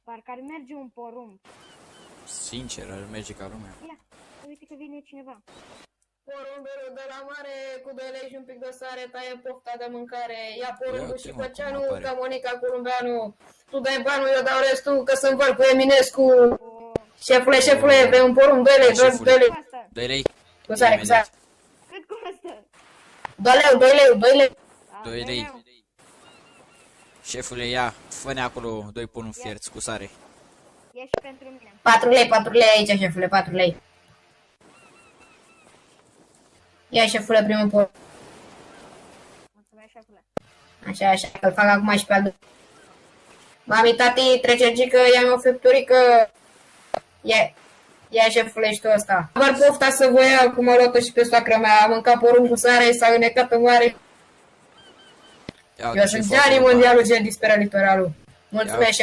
Parcă ar merge un porumb. Sincer, ar merge ca lumea. Ia, uite că vine cineva. Porumbelul de la mare, cu 2 lei și un pic de sare, taie pofta de mâncare. Ia porumbul Ia-te, și mă, Făceanu, cum apare. ca Monica Curumbeanu. Tu dai banul, eu dau restul, că sunt văr cu Eminescu. Șefule, vrei un porumb? 2 lei, Da, șefule. 2 lei. Cu asta. 2 lei? Cu sare, cu sare. Cât costă? 2 lei, 2 lei, 2 lei. 2 lei. Șefule, ia, fă-ne acolo 2 porumb fierți cu sare. E și pentru mine. 4 lei aici, șefule, 4 lei. Ia, șefule, primul porumb. Mulțumesc, șefule. Așa, că-l fac acum și pe al doilea. Mami, tati, trece gică, ia-mi o fripturică. Ia, șefule, și tu ăsta. Doar pofta să vă ia, cum a luat-o și pe soacră mea. A mâncat porumb cu sare, s-a înecat pe mare. Ia, Eu sunt Gianni Mondialul, cel dispera litoralul. Mulțumesc,